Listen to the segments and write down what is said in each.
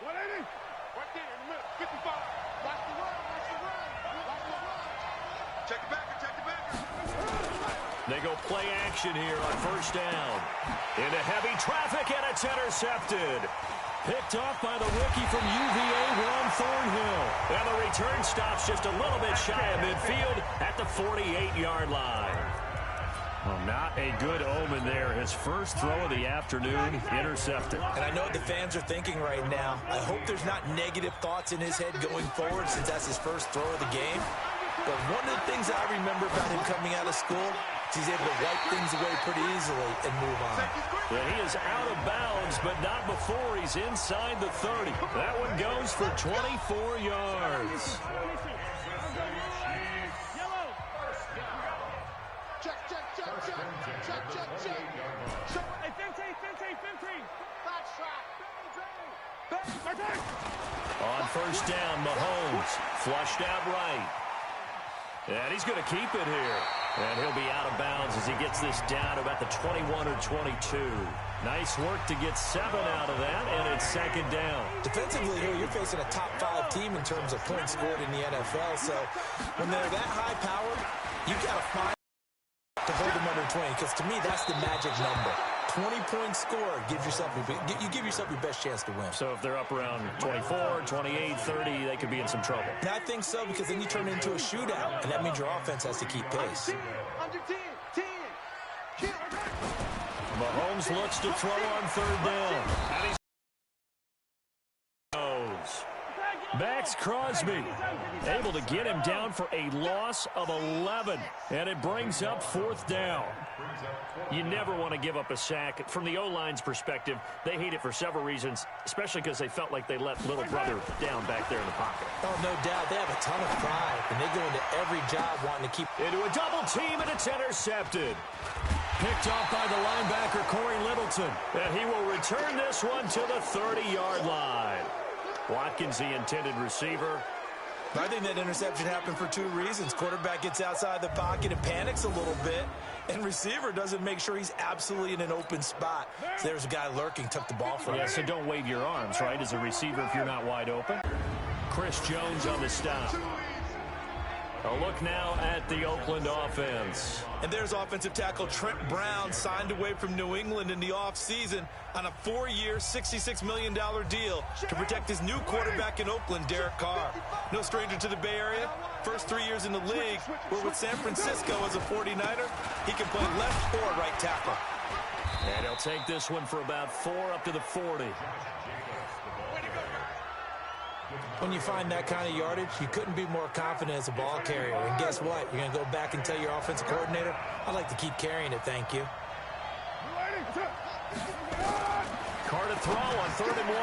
180. Right there in the middle. 55. Watch the run. Watch the run. Watch the run. Check the backer. Check the backer. They go play action here on first down. Into heavy traffic, and it's intercepted. Picked off by the rookie from UVA, Ron Thornhill. And the return stops just a little bit shy of midfield at the 48-yard line. Well, not a good omen there. His first throw of the afternoon, intercepted. And I know what the fans are thinking right now. I hope there's not negative thoughts in his head going forward since that's his first throw of the game. But one of the things I remember about him coming out of school is he's able to wipe things away pretty easily and move on. Yeah, he is out of bounds, but not before he's inside the 30. That one goes for 24 yards. On first down, Mahomes flushed out right. And he's going to keep it here. And he'll be out of bounds as he gets this down about the 21 or 22. Nice work to get 7 out of that, and it's second down. Defensively here, you're facing a top-5 team in terms of points scored in the NFL. So when they're that high-powered, you got to find to hold them under 20, because to me, that's the magic number. 20-point score gives yourself you give yourself your best chance to win. So if they're up around 24, 28, 30, they could be in some trouble. And I think so, because then you turn it into a shootout, and that means your offense has to keep pace. Under 10, 10. Mahomes looks to throw on third down. And he's Max Crosby able to get him down for a loss of 11, and it brings up fourth down. You never want to give up a sack. From the O-line's perspective, they hate it for several reasons, especially because they felt like they let little brother down back there in the pocket. Oh, no doubt. They have a ton of pride, and they go into every job wanting to keep into a double team, and it's intercepted. Picked off by the linebacker, Corey Littleton, and he will return this one to the 30-yard line. Watkins, the intended receiver. I think that interception happened for 2 reasons. Quarterback gets outside the pocket and panics a little bit, and receiver doesn't make sure he's absolutely in an open spot. So there's a guy lurking, took the ball from him. Yeah, so don't wave your arms, right, as a receiver if you're not wide open. Chris Jones on the stop. A look now at the Oakland offense. And there's offensive tackle Trent Brown, signed away from New England in the offseason on a 4-year, $66 million deal to protect his new quarterback in Oakland, Derek Carr. No stranger to the Bay Area. First 3 years in the league, where with San Francisco as a 49er, he can play left or right tackle. And he'll take this one for about 4 up to the 40. When you find that kind of yardage, you couldn't be more confident as a ball carrier. And guess what? You're going to go back and tell your offensive coordinator, I'd like to keep carrying it, thank you. Carr to throw on 3rd and 1.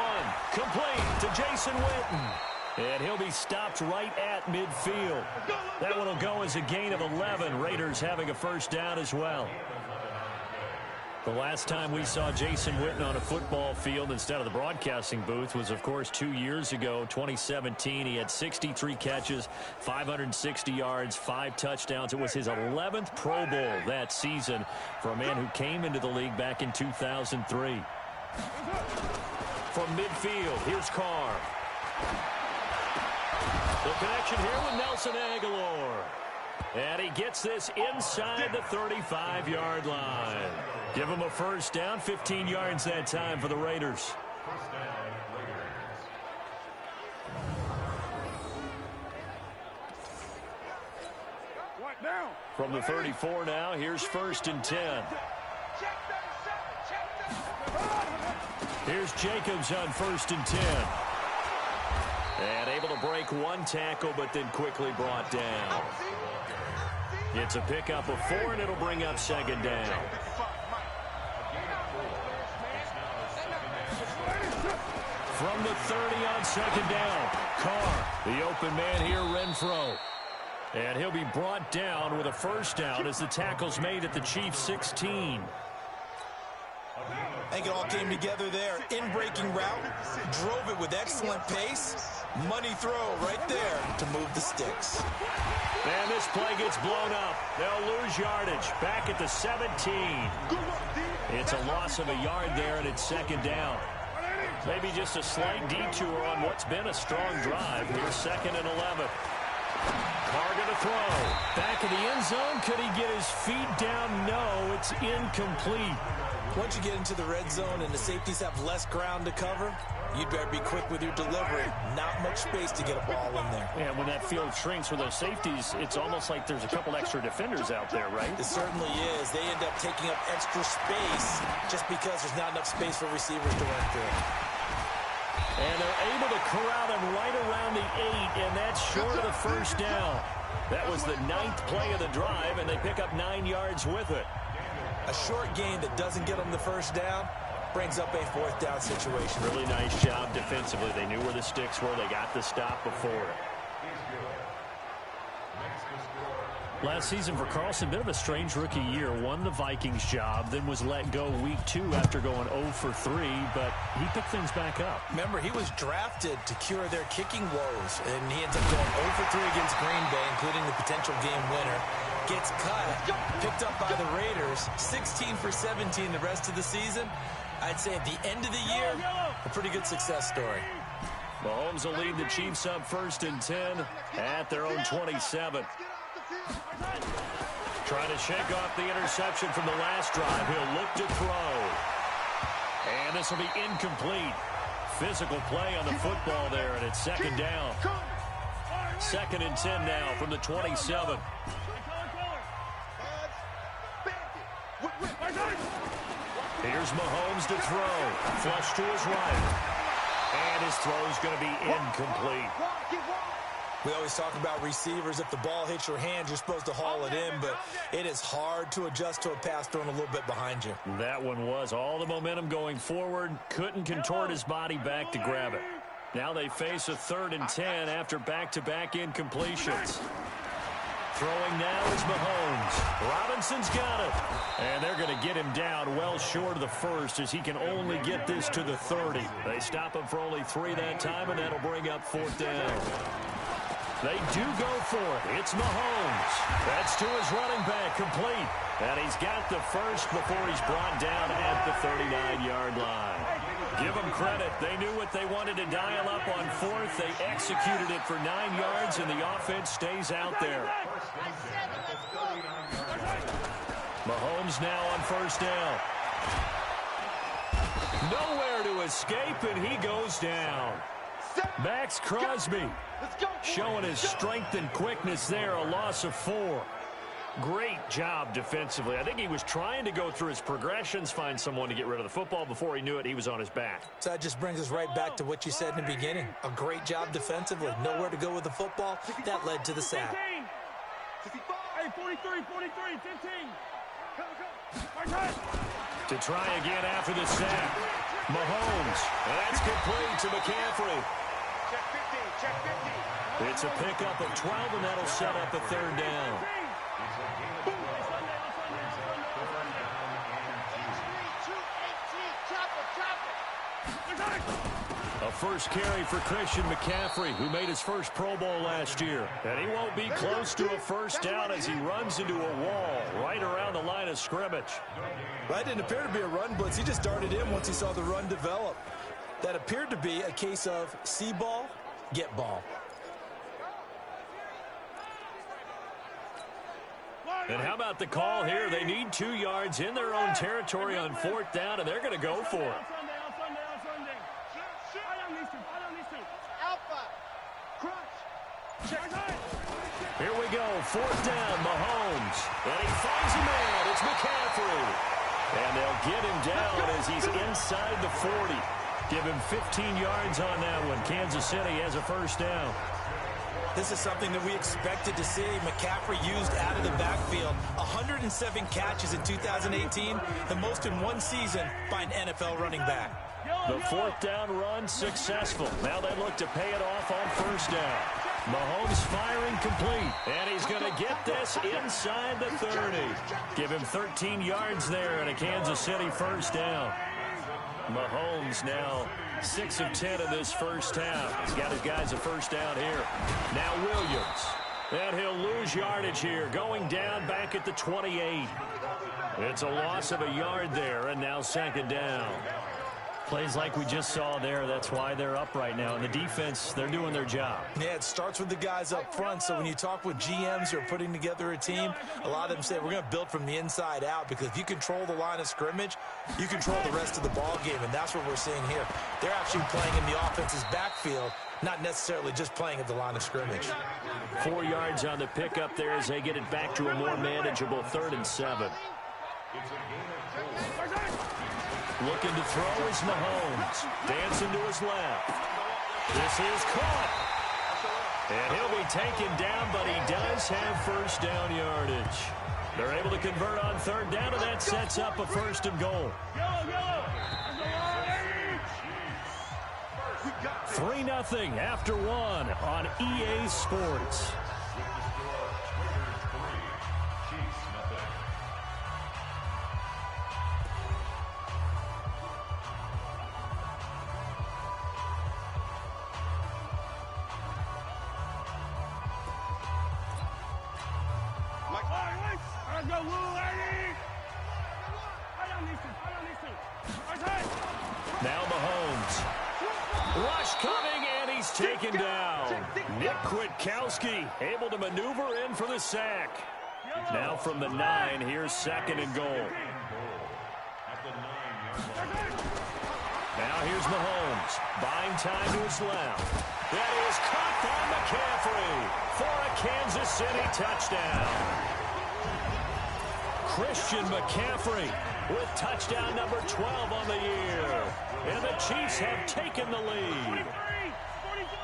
Complete to Jason Witten. And he'll be stopped right at midfield. That one will go as a gain of 11. Raiders having a first down as well. The last time we saw Jason Witten on a football field instead of the broadcasting booth was, of course, 2 years ago, 2017. He had 63 catches, 560 yards, 5 touchdowns. It was his 11th Pro Bowl that season for a man who came into the league back in 2003. From midfield, here's Carr. The connection here with Nelson Aguilar. And he gets this inside the 35-yard line. Give him a first down, 15 yards that time for the Raiders. From the 34 now, here's 1st and 10. Here's Jacobs on 1st and 10. And able to break 1 tackle, but then quickly brought down. It's a pickup of 4, and it'll bring up 2nd down. From the 30 on 2nd down, Carr, the open man here, Renfro. And he'll be brought down with a first down as the tackle's made at the Chiefs' 16. I think it all came together there. In-breaking route, drove it with excellent pace. Money throw right there to move the sticks. And this play gets blown up. They'll lose yardage. Back at the 17. It's a loss of a yard there, and it's 2nd down. Maybe just a slight detour on what's been a strong drive. Here's 2nd and 11. Carr going to throw. Back in the end zone. Could he get his feet down? No, it's incomplete. Once you get into the red zone and the safeties have less ground to cover, you'd better be quick with your delivery. Not much space to get a ball in there. And when that field shrinks with those safeties, it's almost like there's a couple extra defenders out there, right? It certainly is. They end up taking up extra space just because there's not enough space for receivers to run through. And they're able to corral him right around the 8, and that's short of the first down. That was the 9th play of the drive, and they pick up 9 yards with it. A short gain that doesn't get them the first down brings up a 4th down situation. Really nice job defensively. They knew where the sticks were. They got the stop before it. Last season for Carlson, bit of a strange rookie year. Won the Vikings job, then was let go week 2 after going 0 for 3, but he picked things back up. Remember, he was drafted to cure their kicking woes, and he ends up going 0 for 3 against Green Bay, including the potential game winner. Gets cut, picked up by the Raiders, 16 for 17 the rest of the season. I'd say at the end of the year, a pretty good success story. Mahomes will lead the Chiefs up 1st and 10 at their own 27. Trying to shake off the interception from the last drive. He'll look to throw. And this will be incomplete. Physical play on the football there, and it's 2nd down. 2nd and 10 now from the 27. Here's Mahomes to throw. Flush to his right. And his throw's going to be incomplete. We always talk about receivers. If the ball hits your hand, you're supposed to haul it in, but it is hard to adjust to a pass thrown a little bit behind you. That one was all the momentum going forward. Couldn't contort his body back to grab it. Now they face a 3rd and 10 after back-to-back incompletions. Throwing now is Mahomes. Robinson's got it. And they're going to get him down well short of the first as he can only get this to the 30. They stop him for only 3 that time, and that'll bring up 4th down. They do go for it. It's Mahomes. That's to his running back, complete. And he's got the first before he's brought down at the 39-yard line. Give them credit. They knew what they wanted to dial up on 4th. They executed it for 9 yards, and the offense stays out there. Mahomes now on 1st down. Nowhere to escape, and he goes down. Max Crosby showing his strength and quickness there, a loss of 4. Great job defensively. I think he was trying to go through his progressions, find someone to get rid of the football. Before he knew it, he was on his back. So that just brings us right back to what you said in the beginning. A great job defensively. Nowhere to go with the football. That led to the sack. Hey, 43, 15. To try again after the sack. Mahomes. That's complete to McCaffrey. Check 50. It's a pickup of 12, and that'll set up a 3rd down. A first carry for Christian McCaffrey, who made his first Pro Bowl last year. And he won't be close to a first down as he runs into a wall right around the line of scrimmage. That didn't appear to be a run blitz. He just darted in once he saw the run develop. That appeared to be a case of see ball, get ball. And how about the call here? They need 2 yards in their own territory on 4th down, and they're going to go for it. Here we go, 4th down, Mahomes. And he finds a man, it's McCaffrey. And they'll get him down as he's inside the 40. Give him 15 yards on that one. Kansas City has a first down. This is something that we expected to see. McCaffrey used out of the backfield. 107 catches in 2018, the most in one season by an NFL running back. The 4th down run successful. Now they look to pay it off on 1st down. Mahomes firing complete. And he's going to get this inside the 30. Give him 13 yards there and a Kansas City first down. Mahomes now 6 of 10 in this first half. He's got his guys a first down here. Now Williams. And he'll lose yardage here, going down back at the 28. It's a loss of a yard there, and now 2nd down. Plays like we just saw there. That's why they're up right now. And the defense, they're doing their job. Yeah, it starts with the guys up front. So when you talk with GMs who are putting together a team, a lot of them say we're going to build from the inside out, because if you control the line of scrimmage, you control the rest of the ball game, and that's what we're seeing here. They're actually playing in the offense's backfield, not necessarily just playing at the line of scrimmage. 4 yards on the pickup there as they get it back to a more manageable 3rd and 7. Looking to throw is Mahomes. Dancing to his left. This is caught. And he'll be taken down, but he does have first down yardage. They're able to convert on 3rd down, and that sets up a 1st and goal. 3-0 after 1 on EA Sports. Now Mahomes. Rush coming, and he's taken down. Nick Kwiatkowski able to maneuver in for the sack. Now from the 9, here's 2nd and goal. Now here's Mahomes. Buying time to his left. That is caught by McCaffrey for a Kansas City touchdown. Christian McCaffrey with touchdown number 12 on the year. And the Chiefs have taken the lead.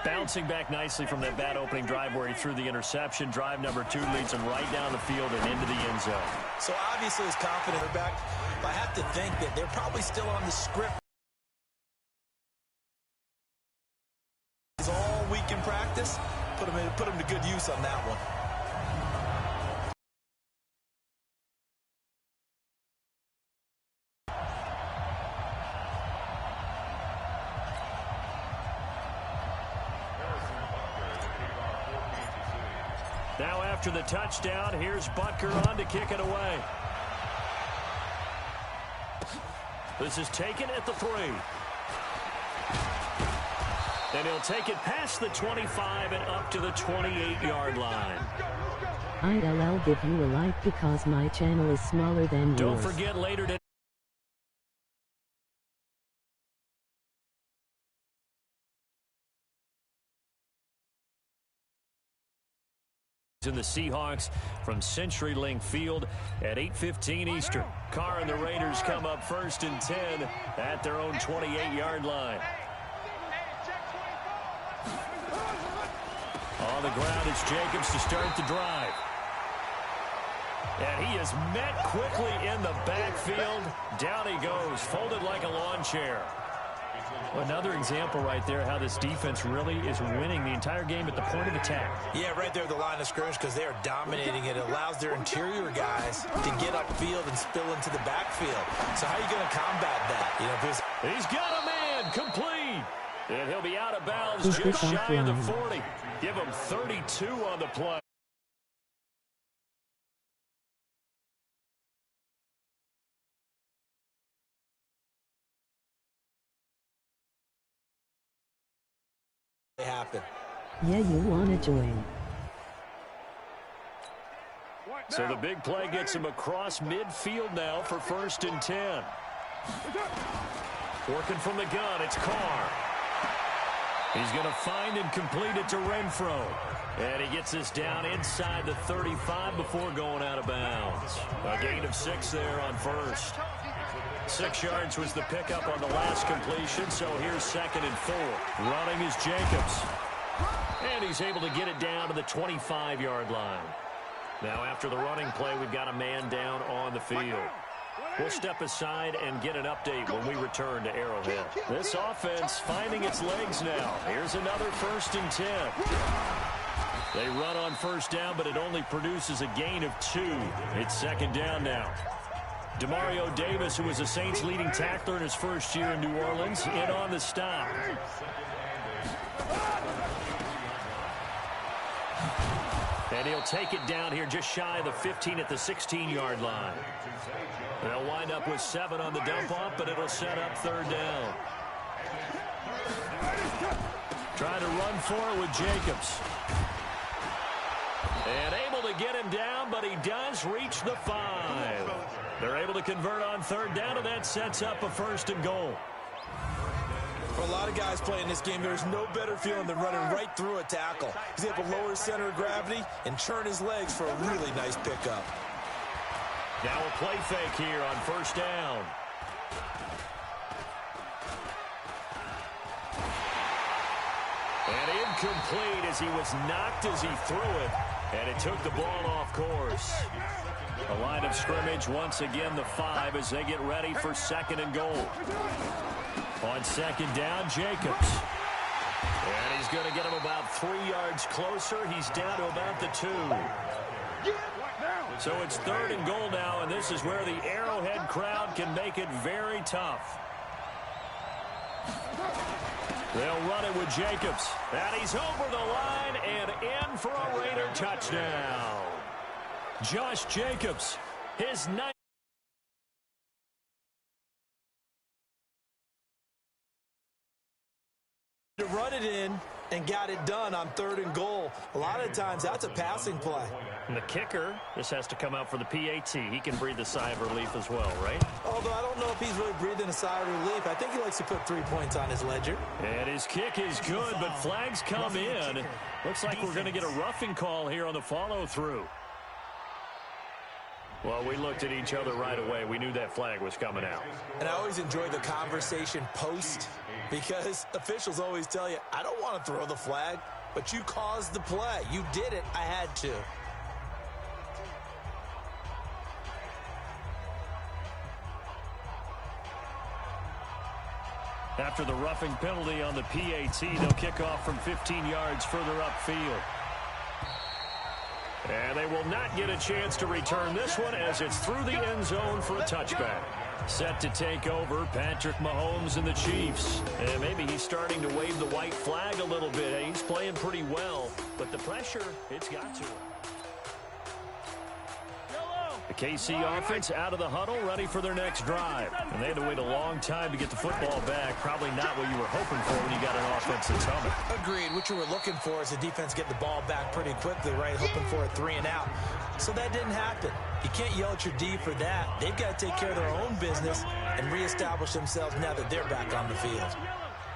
Bouncing back nicely from that bad opening drive where he threw the interception. Drive number 2 leads him right down the field and into the end zone. So obviously he's confident back, but I have to think that they're probably still on the script. All week in practice, put him to good use on that one. Now after the touchdown, here's Butker on to kick it away. This is taken at the 3. And he'll take it past the 25 and up to the 28-yard line. I'll give you a like because my channel is smaller than yours. Don't forget later today. In the Seahawks from CenturyLink Field at 8:15 Eastern. Carr and the Raiders come up 1st and 10 at their own 28-yard line. On the ground, it's Jacobs to start the drive. And he is met quickly in the backfield. Down he goes, folded like a lawn chair. Another example right there how this defense really is winning the entire game at the point of attack. Yeah, right there at the line of scrimmage because they are dominating it. It allows their interior guys to get upfield and spill into the backfield. So how are you going to combat that? You know, if he's got a man complete. And he'll be out of bounds just shy of the 40. Give him 32 on the play. Happen. Yeah, you want to join. So the big play gets him across midfield now for 1st and 10. Working from the gun, it's Carr. He's going to find and complete it to Renfro. And he gets this down inside the 35 before going out of bounds. A gain of 6 there on 1st. 6 yards was the pickup on the last completion, so here's 2nd and 4. Running is Jacobs. And he's able to get it down to the 25-yard line. Now after the running play, we've got a man down on the field. We'll step aside and get an update when we return to Arrowhead. This offense finding its legs now. Here's another 1st and 10. They run on 1st down, but it only produces a gain of 2. It's 2nd down now. Demario Davis, who was the Saints' leading tackler in his first year in New Orleans, in on the stop. And he'll take it down here just shy of the 15 at the 16-yard line. They'll wind up with 7 on the dump-off, but it'll set up third down. Trying to run for it with Jacobs. And able to get him down, but he does reach the 5. They're able to convert on third down, and that sets up a 1st and goal. For a lot of guys playing this game, there's no better feeling than running right through a tackle. He's able to lower his center of gravity and turn his legs for a really nice pickup. Now a play fake here on 1st down. And incomplete as he was knocked as he threw it. And it took the ball off course. The line of scrimmage, once again, the 5 as they get ready for 2nd and goal. On 2nd down, Jacobs. And he's going to get him about 3 yards closer. He's down to about the 2. So it's 3rd and goal now, and this is where the Arrowhead crowd can make it very tough. They'll run it with Jacobs. And he's over the line and in for a Raider touchdown. Josh Jacobs, his 9th. To run it in and got it done on 3rd and goal. A lot of times that's a passing play. And the kicker just has to come out for the PAT. He can breathe a sigh of relief as well, right? Although I don't know if he's really breathing a sigh of relief. I think he likes to put 3 points on his ledger. And his kick is good, but flags come in. Looks like we're going to get a roughing call here on the follow-through. Well, we looked at each other right away. We knew that flag was coming out. And I always enjoy the conversation post because officials always tell you, I don't want to throw the flag, but you caused the play. You did it. I had to. After the roughing penalty on the PAT, they'll kick off from 15 yards further upfield. And they will not get a chance to return this one as it's through the end zone for a touchback. Set to take over, Patrick Mahomes and the Chiefs. And maybe he's starting to wave the white flag a little bit. He's playing pretty well, but the pressure, it's got to him. The KC offense out of the huddle, ready for their next drive. And they had to wait a long time to get the football back. Probably not what you were hoping for when you got an offense that's humming. Agreed. What you were looking for is the defense get the ball back pretty quickly, right? Hoping for a 3 and out. So that didn't happen. You can't yell at your D for that. They've got to take care of their own business and reestablish themselves now that they're back on the field.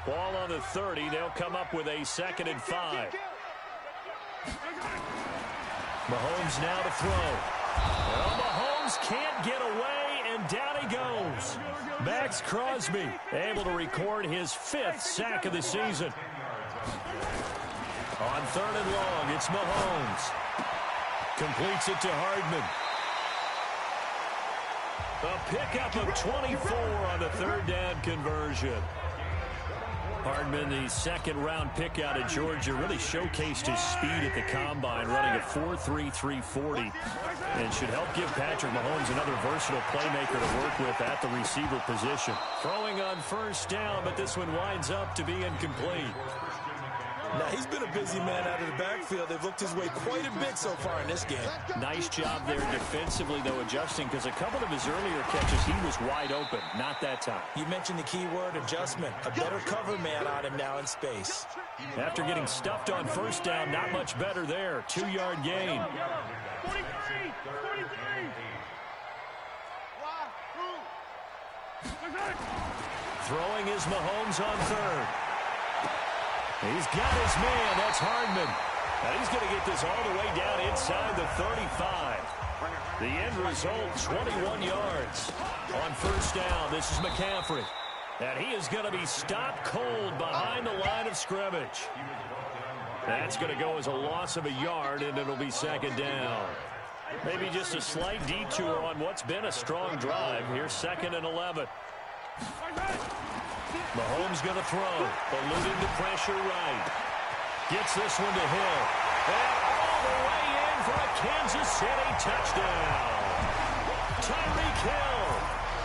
Ball on the 30. They'll come up with a 2nd and 5. Mahomes now to throw. Well, Mahomes can't get away, and down he goes. Max Crosby able to record his 5th sack of the season. On 3rd and long, it's Mahomes. Completes it to Hardman. A pickup of 24 on the 3rd down conversion. Hardman, the 2nd-round pick out of Georgia, really showcased his speed at the combine, running a 4.3 340, and should help give Patrick Mahomes another versatile playmaker to work with at the receiver position. Throwing on 1st down, but this one winds up to be incomplete. Now, he's been a busy man out of the backfield. They've looked his way quite a bit so far in this game. Nice job there defensively, though, adjusting, because a couple of his earlier catches, he was wide open. Not that time. You mentioned the key word, adjustment. A better cover man on him now in space. After getting stuffed on 1st down, not much better there. 2-yard gain. 43! Throwing is Mahomes on 3rd. He's got his man. That's Hardman. Now he's going to get this all the way down inside the 35. The end result, 21 yards. On 1st down, this is McCaffrey. And he is going to be stopped cold behind the line of scrimmage. That's going to go as a loss of a yard, and it'll be 2nd down. Maybe just a slight detour on what's been a strong drive. Here's 2nd and 11. Mahomes going to throw. Eluding the pressure right. Gets this one to Hill. And all the way in for a Kansas City touchdown. Tyreek Hill,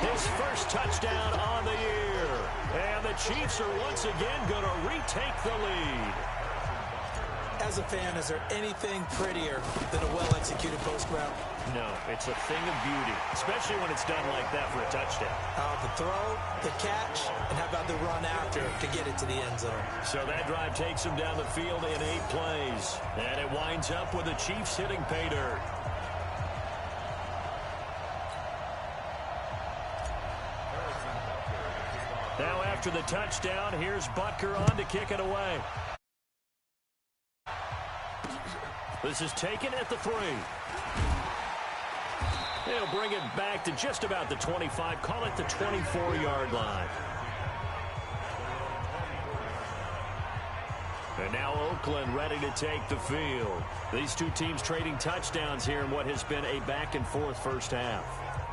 his 1st touchdown on the year. And the Chiefs are once again going to retake the lead. As a fan, is there anything prettier than a well-executed post route? No, it's a thing of beauty, especially when it's done like that for a touchdown. The throw, the catch, and how about the run after to get it to the end zone? So that drive takes him down the field in 8 plays. And it winds up with the Chiefs hitting pay dirt. Now after the touchdown, here's Butker on to kick it away. This is taken at the 3. They'll bring it back to just about the 25. Call it the 24-yard line. And now Oakland ready to take the field. These two teams trading touchdowns here in what has been a back-and-forth first half.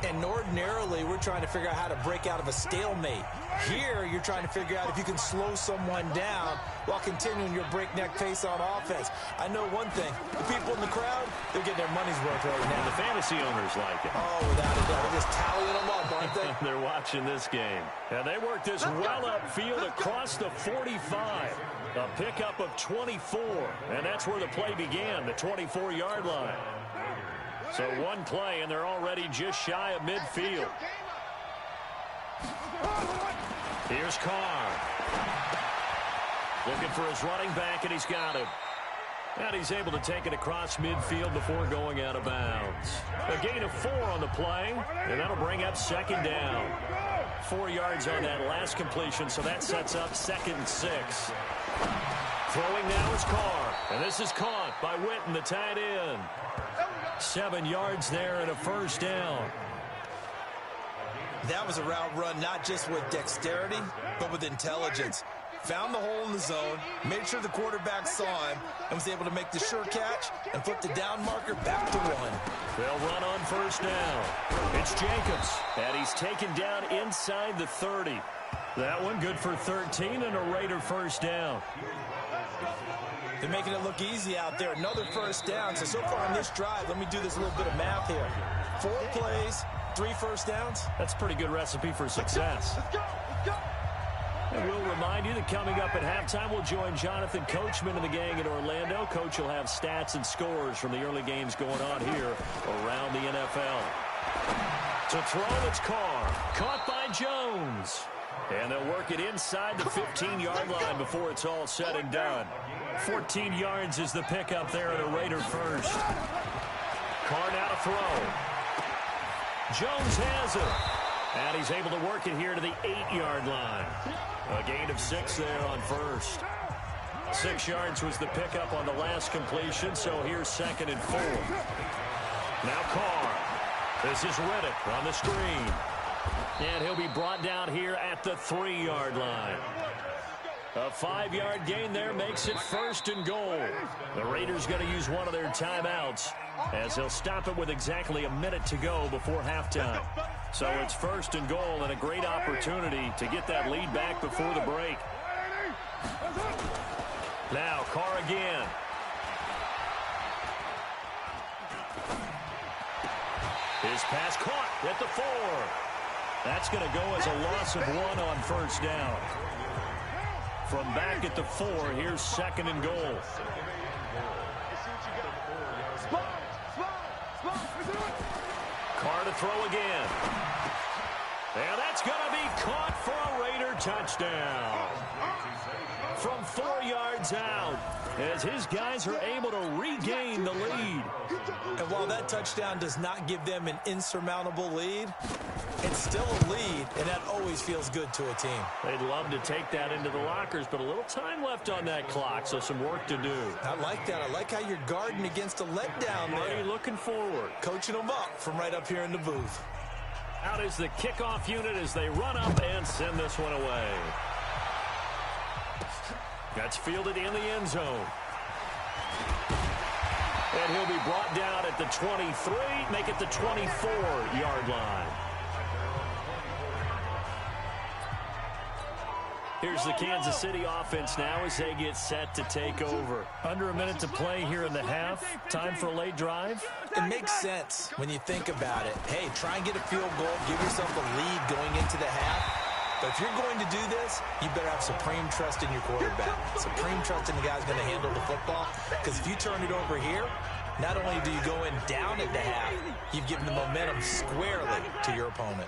And ordinarily, we're trying to figure out how to break out of a stalemate. Here, you're trying to figure out if you can slow someone down while continuing your breakneck pace on offense. I know one thing. The people in the crowd, they're getting their money's worth right now. And the fantasy owners like it. Oh, without a doubt. They're just tallying them up, aren't they? They're watching this game. And they work this well upfield across the 45. A pickup of 24. And that's where the play began, the 24-yard line. So one play, and they're already just shy of midfield. Here's Carr. Looking for his running back, and he's got him. And he's able to take it across midfield before going out of bounds. A gain of 4 on the play, and that'll bring up second down. 4 yards on that last completion, so that sets up 2nd and 6. Throwing now is Carr, and this is caught by Witten, the tight end. 7 yards there and a first down. That was a route run not just with dexterity, but with intelligence. Found the hole in the zone, made sure the quarterback saw him, and was able to make the sure catch and flip the down marker back to 1. They'll run on first down. It's Jacobs, and he's taken down inside the 30. That one good for 13 and a Raider first down. They're making it look easy out there. Another first down. So far on this drive, let me do this little bit of math here. 4 plays, 3 first downs. That's a pretty good recipe for success. Let's go. And we'll remind you that coming up at halftime, we'll join Jonathan Coachman and the gang in Orlando. Coach will have stats and scores from the early games going on here around the NFL. To throw, it's Carr. Caught by Jones. And they'll work it inside the 15-yard line before it's all said and done. 14 yards is the pickup there at a Raider first. Carr now to throw. Jones has it. And he's able to work it here to the 8-yard line. A gain of 6 there on first. 6 yards was the pickup on the last completion, so here's 2nd and 4. Now Carr. This is Riddick on the screen. And he'll be brought down here at the 3-yard line. A 5-yard gain there makes it 1st and goal. The Raiders going to use one of their timeouts as they'll stop it with exactly a minute to go before halftime. So it's 1st and goal and a great opportunity to get that lead back before the break. Now Carr again. His pass caught at the 4. That's going to go as a loss of 1 on first down. From back at the 4, here's 2nd and goal. Carr to throw again. And that's going to be caught for a Raider touchdown. From 4 yards out, as his guys are able to regain the lead. And while that touchdown does not give them an insurmountable lead, it's still a lead, and that always feels good to a team. They'd love to take that into the lockers, but a little time left on that clock, so some work to do. I like that. I like how you're guarding against a letdown there. Already looking forward. Coaching them up from right up here in the booth. Out is the kickoff unit as they run up and send this one away. That's fielded in the end zone. And he'll be brought down at the 23, make it the 24-yard line. Here's the Kansas City offense now as they get set to take over. Under a minute to play here in the half. Time for a late drive. It makes sense when you think about it. Hey, try and get a field goal, give yourself a lead going into the half. But if you're going to do this, you better have supreme trust in your quarterback. Supreme trust in the guy's going to handle the football. Because if you turn it over here, not only do you go in down at the half, you've given the momentum squarely to your opponent.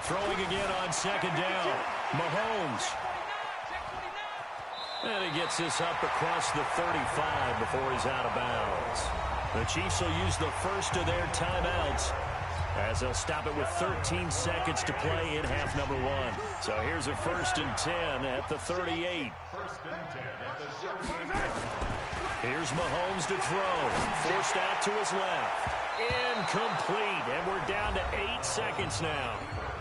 Throwing again on second down. Mahomes. And he gets this up across the 35 before he's out of bounds. The Chiefs will use the first of their timeouts as they'll stop it with 13 seconds to play in half number one. So here's a 1st and 10 at the 38. Here's Mahomes to throw. Forced out to his left. Incomplete. And we're down to 8 seconds now.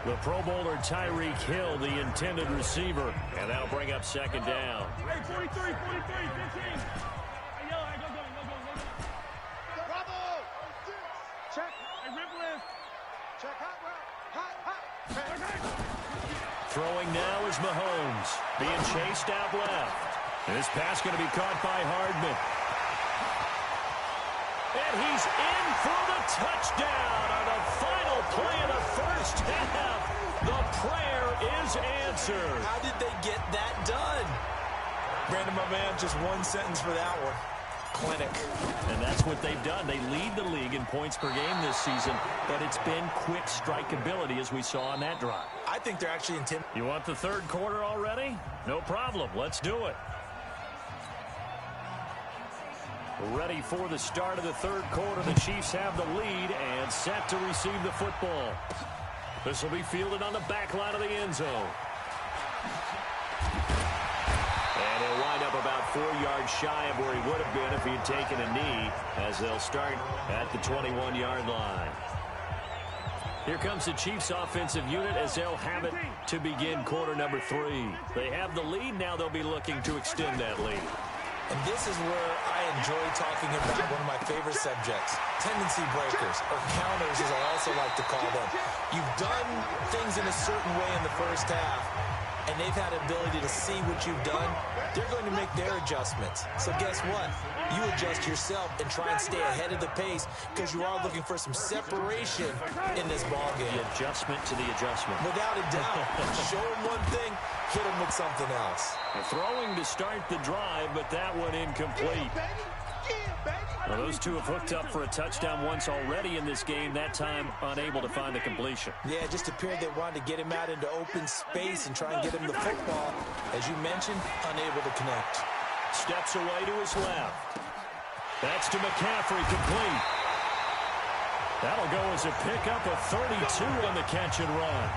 The Pro Bowler Tyreek Hill, the intended receiver. And that'll bring up second down. Hey, 43, 15. Bravo! Check. Hey, Ripley. Check hot route. Throwing now is Mahomes. Being chased out left. This pass going to be caught by Hardman. And he's in for the touchdown on the final play of the first half. The prayer is answered. How did they get that done? Brandon, my man, just one sentence for that one. Clinic. And that's what they've done. They lead the league in points per game this season, but it's been quick strikeability as we saw on that drive. I think they're actually intimidating. You want the third quarter already? No problem. Let's do it. Ready for the start of the third quarter. The Chiefs have the lead and set to receive the football. This will be fielded on the back line of the end zone. And he'll wind up about 4 yards shy of where he would have been if he had taken a knee, as they'll start at the 21-yard line. Here comes the Chiefs offensive unit as they'll have it to begin quarter number 3. They have the lead. Now they'll be looking to extend that lead. And this is where I enjoy talking about one of my favorite subjects, tendency breakers, or counters as I also like to call them. You've done things in a certain way in the first half, and they've had the ability to see what you've done. They're going to make their adjustments. So guess what? You adjust yourself and try and stay ahead of the pace because you are looking for some separation in this ballgame. The adjustment to the adjustment. Without a doubt. Show them one thing, hit them with something else. Throwing to start the drive, but that one incomplete. Well, those two have hooked up for a touchdown once already in this game, that time unable to find the completion. Yeah, it just appeared they wanted to get him out into open space and try and get him the football. As you mentioned, unable to connect. Steps away to his left. That's to McCaffrey, complete. That'll go as a pickup of 32 on the catch and run.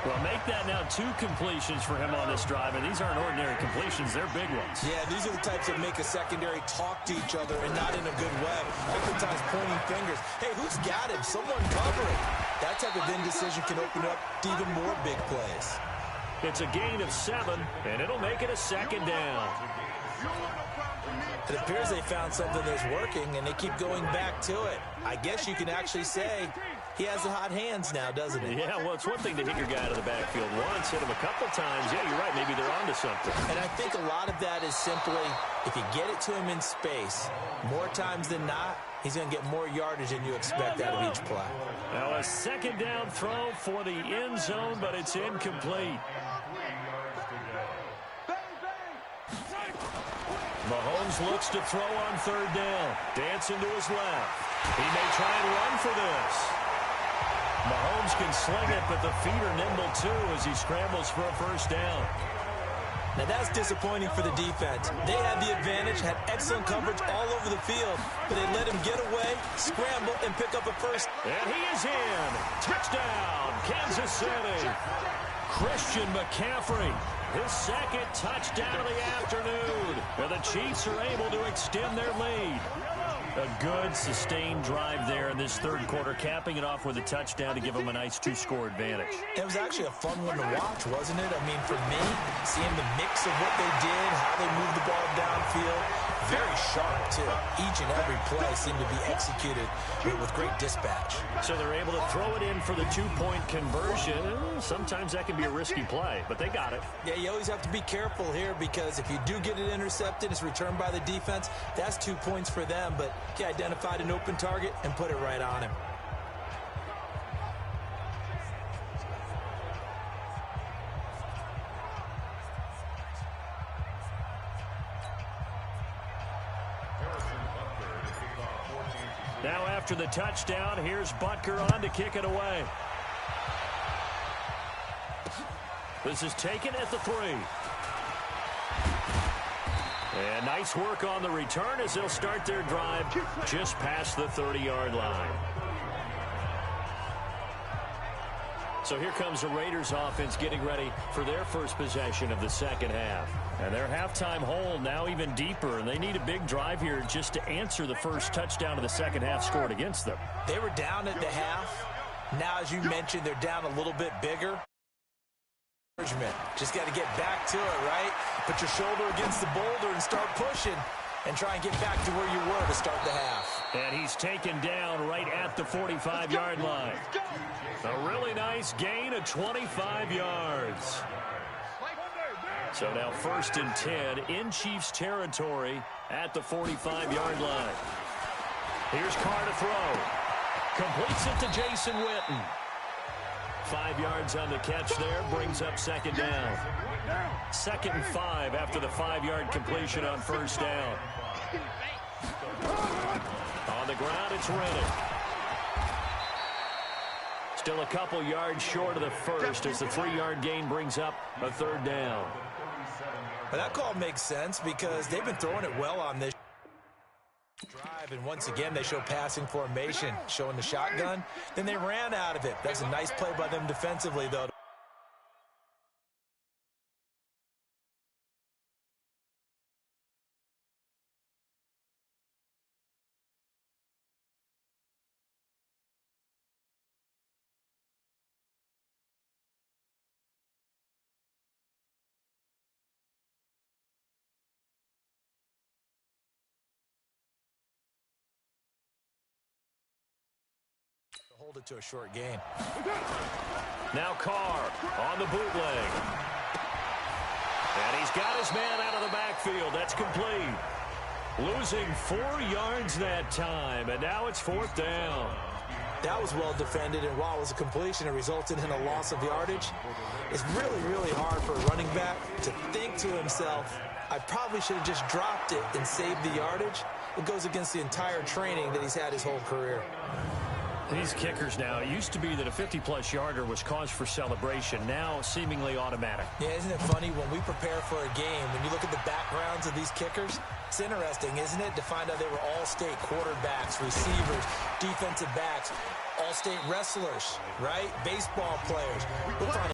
Well, make that now 2 completions for him on this drive, and these aren't ordinary completions. They're big ones. Yeah, these are the types that make a secondary talk to each other and not in a good way. Oftentimes pointing fingers. Hey, who's got him? Someone covering. That type of indecision can open up to even more big plays. It's a gain of 7, and it'll make it a second down. It appears they found something that's working, and they keep going back to it. I guess you can actually say he has the hot hands now, doesn't he? Yeah, well, it's one thing to hit your guy out of the backfield once, hit him a couple times. Yeah, you're right. Maybe they're onto something. And I think a lot of that is simply, if you get it to him in space, more times than not, he's going to get more yardage than you expect out of each play. Now a second down throw for the end zone, but it's incomplete. Mahomes looks to throw on third down. Dancing to his left. He may try and run for this. Mahomes can sling it, but the feet are nimble too as he scrambles for a first down. Now that's disappointing for the defense. They had the advantage, had excellent coverage all over the field, but they let him get away, scramble, and pick up a first. And he is in. Touchdown, Kansas City. Christian McCaffrey, his second touchdown of the afternoon. And the Chiefs are able to extend their lead. A good, sustained drive there in this third quarter, capping it off with a touchdown to give them a nice 2-score advantage. It was actually a fun one to watch, wasn't it? I mean, for me, seeing the mix of what they did, how they moved the ball downfield, very sharp, too. Each and every play seemed to be executed with great dispatch. So they're able to throw it in for the 2-point conversion. Sometimes that can be a risky play, but they got it. Yeah, you always have to be careful here because if you do get it intercepted, it's returned by the defense, that's 2 points for them, but he identified an open target and put it right on him. Now after the touchdown, here's Butker on to kick it away. This is taken at the 3. And nice work on the return as they'll start their drive just past the 30-yard line. So here comes the Raiders offense getting ready for their first possession of the second half. And their halftime hole now even deeper, and they need a big drive here just to answer the first touchdown of the second half scored against them. They were down at the half. Now, as you mentioned, they're down a little bit bigger. Just got to get back to it, right? Put your shoulder against the boulder and start pushing and try and get back to where you were to start the half. And he's taken down right at the 45-yard line. A really nice gain of 25 yards. So now 1st and 10 in Chiefs territory at the 45-yard line. Here's Carr to throw. Completes it to Jason Witten. 5 yards on the catch there, brings up second down. 2nd and 5 after the 5-yard completion on first down. On the ground, it's Rennick. Still a couple yards short of the first as the 3-yard gain brings up a 3rd down. But that call makes sense because they've been throwing it well on this drive, and once again they show passing formation, showing the shotgun. Then they ran out of it. That's a nice play by them defensively, though. Hold it to a short gain. Now Carr on the bootleg. And he's got his man out of the backfield. That's complete. Losing 4 yards that time, and now it's 4th down. That was well defended, and while it was a completion, it resulted in a loss of yardage. It's really, really hard for a running back to think to himself, I probably should have just dropped it and saved the yardage. It goes against the entire training that he's had his whole career. These kickers now, it used to be that a 50-plus yarder was cause for celebration. Now, seemingly automatic. Yeah, isn't it funny when we prepare for a game, when you look at the backgrounds of these kickers, it's interesting, isn't it, to find out they were all-state quarterbacks, receivers, defensive backs, all-state wrestlers, right? Baseball players. We'll find